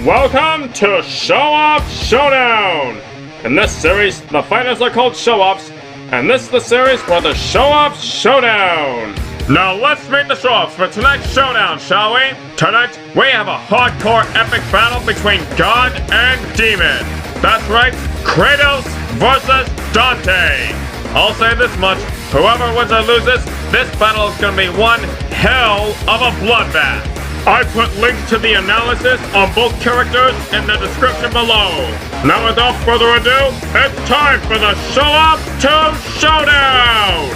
Welcome to Showoff Showdown! In this series, the fighters are called Showoffs, and this is the series for the Showoff Showdown! Now let's meet the Showoffs for tonight's showdown, shall we? Tonight, we have a hardcore epic battle between God and Demon. That's right, Kratos versus Dante! I'll say this much, whoever wins or loses, this battle is gonna be one hell of a bloodbath! I put links to the analysis on both characters in the description below. Now without further ado, it's time for the Showoff Showdown!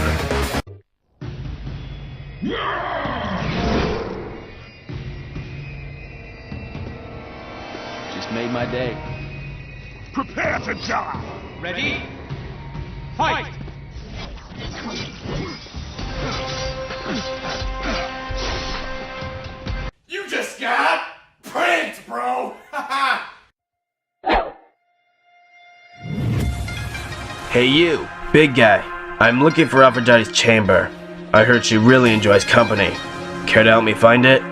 Just made my day. Prepare to die! Ready? Fight! You just got pranked, bro! Hey you, big guy. I'm looking for Aphrodite's chamber. I heard she really enjoys company. Care to help me find it?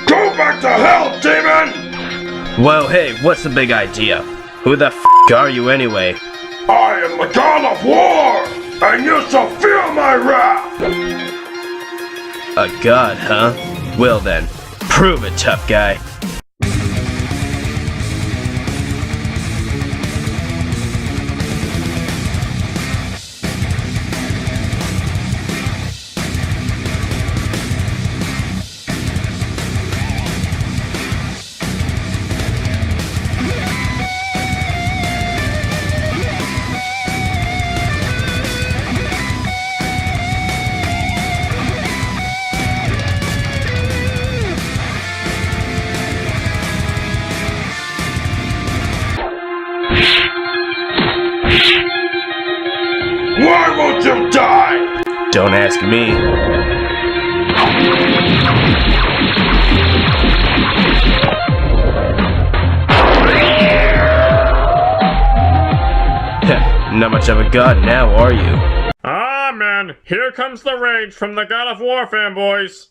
Go back to hell, demon! Well, hey, what's the big idea? Who the f*** are you anyway? I am the god of war, and you shall feel my wrath! A god, huh? Well then, prove it, tough guy. Why won't you die? Don't ask me. Not much of a god now, are you? Ah man, here comes the rage from the God of War fanboys!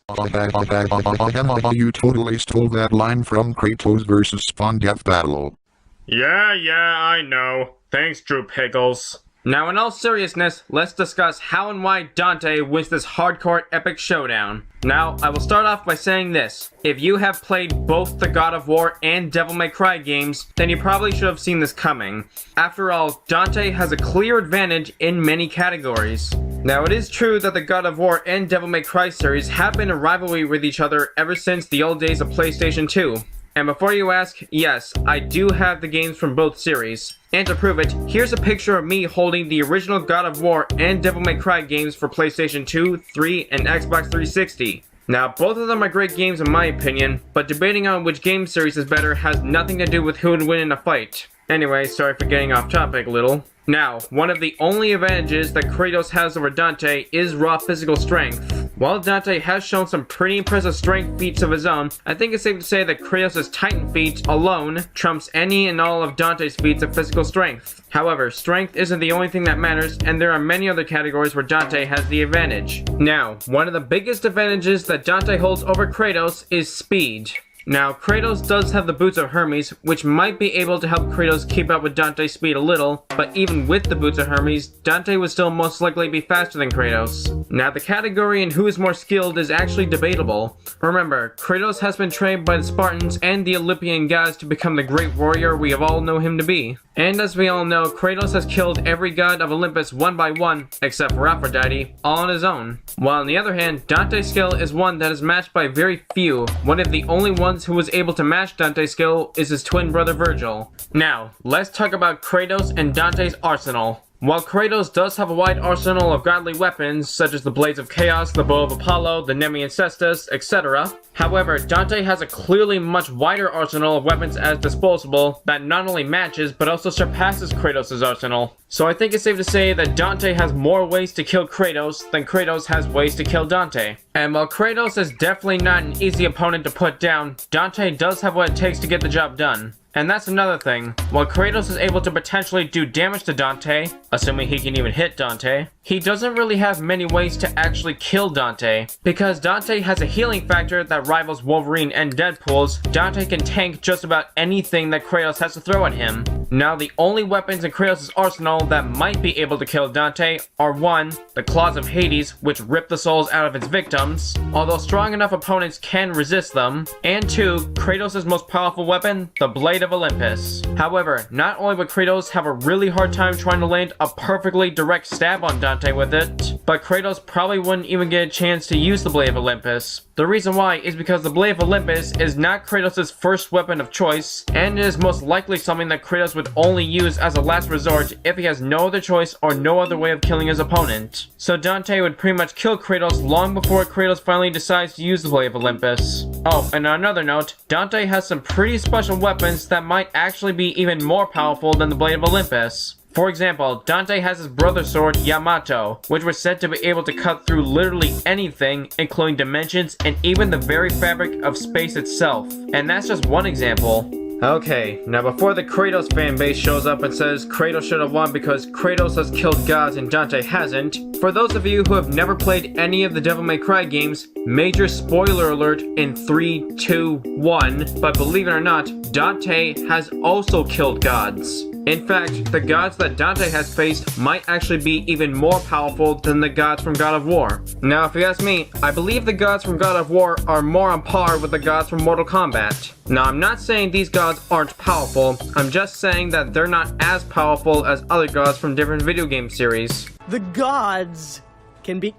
You totally stole that line from Kratos vs. Death Battle. Yeah, I know. Thanks, Drew Pickles. Now in all seriousness, let's discuss how and why Dante wins this hardcore epic showdown. Now, I will start off by saying this. If you have played both the God of War and Devil May Cry games, then you probably should have seen this coming. After all, Dante has a clear advantage in many categories. Now, it is true that the God of War and Devil May Cry series have been a rivalry with each other ever since the old days of PlayStation 2. And before you ask, yes, I do have the games from both series. And to prove it, here's a picture of me holding the original God of War and Devil May Cry games for PlayStation 2, 3, and Xbox 360. Now, both of them are great games in my opinion, but debating on which game series is better has nothing to do with who would win in a fight. Anyway, sorry for getting off topic a little. Now, one of the only advantages that Kratos has over Dante is raw physical strength. While Dante has shown some pretty impressive strength feats of his own, I think it's safe to say that Kratos' Titan feat alone trumps any and all of Dante's feats of physical strength. However, strength isn't the only thing that matters, and there are many other categories where Dante has the advantage. Now, one of the biggest advantages that Dante holds over Kratos is speed. Now, Kratos does have the Boots of Hermes, which might be able to help Kratos keep up with Dante's speed a little, but even with the Boots of Hermes, Dante would still most likely be faster than Kratos. Now, the category in who is more skilled is actually debatable. Remember, Kratos has been trained by the Spartans and the Olympian gods to become the great warrior we have all known him to be. And as we all know, Kratos has killed every god of Olympus one by one, except for Aphrodite, all on his own. While on the other hand, Dante's skill is one that is matched by very few. One of the only ones who was able to match Dante's skill is his twin brother Virgil. Now, let's talk about Kratos and Dante's arsenal. While Kratos does have a wide arsenal of godly weapons, such as the Blades of Chaos, the Bow of Apollo, the Nemean Cestus, etc., however, Dante has a clearly much wider arsenal of weapons as disposable that not only matches, but also surpasses Kratos' arsenal. So I think it's safe to say that Dante has more ways to kill Kratos than Kratos has ways to kill Dante. And while Kratos is definitely not an easy opponent to put down, Dante does have what it takes to get the job done. And that's another thing. While Kratos is able to potentially do damage to Dante, assuming he can even hit Dante, he doesn't really have many ways to actually kill Dante. Because Dante has a healing factor that rivals Wolverine and Deadpool's, Dante can tank just about anything that Kratos has to throw at him. Now, the only weapons in Kratos' arsenal that might be able to kill Dante are 1. The Claws of Hades, which rip the souls out of its victims, although strong enough opponents can resist them, and 2. Kratos' most powerful weapon, the Blade of Olympus. However, not only would Kratos have a really hard time trying to land a perfectly direct stab on Dante with it, but Kratos probably wouldn't even get a chance to use the Blade of Olympus. The reason why is because the Blade of Olympus is not Kratos' first weapon of choice, and it is most likely something that Kratos would only use as a last resort if he has no other choice or no other way of killing his opponent. So Dante would pretty much kill Kratos long before Kratos finally decides to use the Blade of Olympus. Oh, and on another note, Dante has some pretty special weapons that might actually be even more powerful than the Blade of Olympus. For example, Dante has his brother sword, Yamato, which was said to be able to cut through literally anything, including dimensions and even the very fabric of space itself. And that's just one example. Okay, now before the Kratos fanbase shows up and says Kratos should have won because Kratos has killed gods and Dante hasn't, for those of you who have never played any of the Devil May Cry games, major spoiler alert in 3, 2, 1, but believe it or not, Dante has also killed gods. In fact, the gods that Dante has faced might actually be even more powerful than the gods from God of War. Now, if you ask me, I believe the gods from God of War are more on par with the gods from Mortal Kombat. Now, I'm not saying these gods aren't powerful, I'm just saying that they're not as powerful as other gods from different video game series. The gods can be...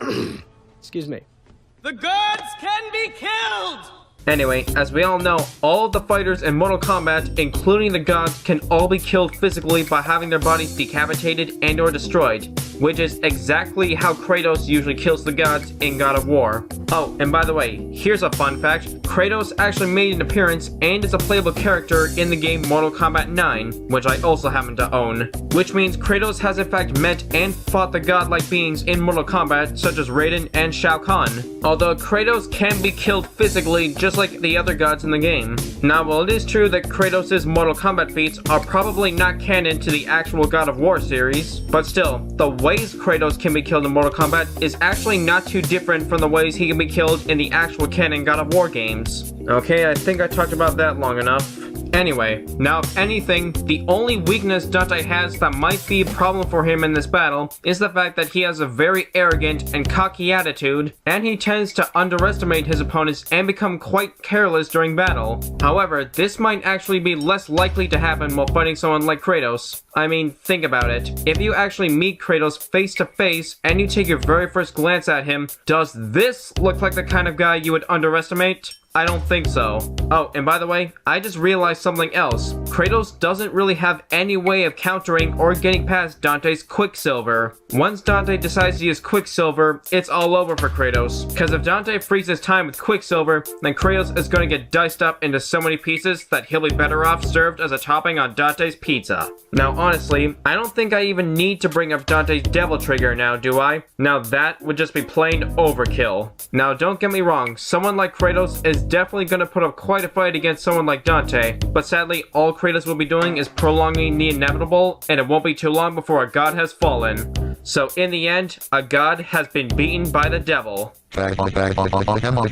Excuse me. The gods can be killed! Anyway, as we all know, all of the fighters in Mortal Kombat, including the gods, can all be killed physically by having their bodies decapitated and or destroyed, which is exactly how Kratos usually kills the gods in God of War. Oh, and by the way, here's a fun fact. Kratos actually made an appearance and is a playable character in the game Mortal Kombat 9, which I also happen to own. Which means Kratos has in fact met and fought the godlike beings in Mortal Kombat, such as Raiden and Shao Kahn. Although Kratos can be killed physically just like the other gods in the game. Now, while it is true that Kratos' Mortal Kombat feats are probably not canon to the actual God of War series, but still, the ways Kratos can be killed in Mortal Kombat is actually not too different from the ways he can be killed in the actual canon God of War games. Okay, I think I talked about that long enough. Anyway, now if anything, the only weakness Dante has that might be a problem for him in this battle is the fact that he has a very arrogant and cocky attitude, and he tends to underestimate his opponents and become quite careless during battle. However, this might actually be less likely to happen while fighting someone like Kratos. I mean, think about it. If you actually meet Kratos face to face and you take your very first glance at him, does this look like the kind of guy you would underestimate? I don't think so. Oh, and by the way, I just realized something else. Kratos doesn't really have any way of countering or getting past Dante's Quicksilver. Once Dante decides to use Quicksilver, it's all over for Kratos. Because if Dante freezes time with Quicksilver, then Kratos is going to get diced up into so many pieces that he'll be better off served as a topping on Dante's pizza. Now, honestly, I don't think I even need to bring up Dante's Devil Trigger now, do I? Now that would just be plain overkill. Now, don't get me wrong, someone like Kratos is definitely going to put up quite a fight against someone like Dante, but sadly, all Kratos will be doing is prolonging the inevitable, and it won't be too long before a god has fallen. So in the end, a god has been beaten by the devil.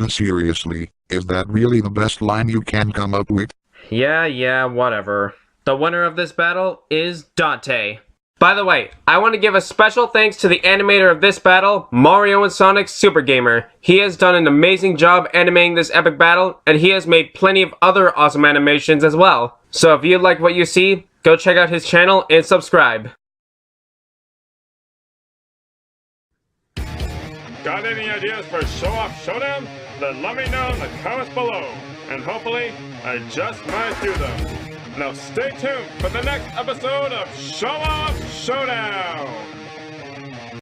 Seriously, is that really the best line you can come up with? Yeah, whatever. The winner of this battle is Dante. By the way, I want to give a special thanks to the animator of this battle, Mario and Sonic Super Gamer. He has done an amazing job animating this epic battle, and he has made plenty of other awesome animations as well. So if you like what you see, go check out his channel and subscribe. Got any ideas for Showoff Showdown? Then let me know in the comments below, and hopefully, I just might do them. Now stay tuned for the next episode of Showoff Showdown!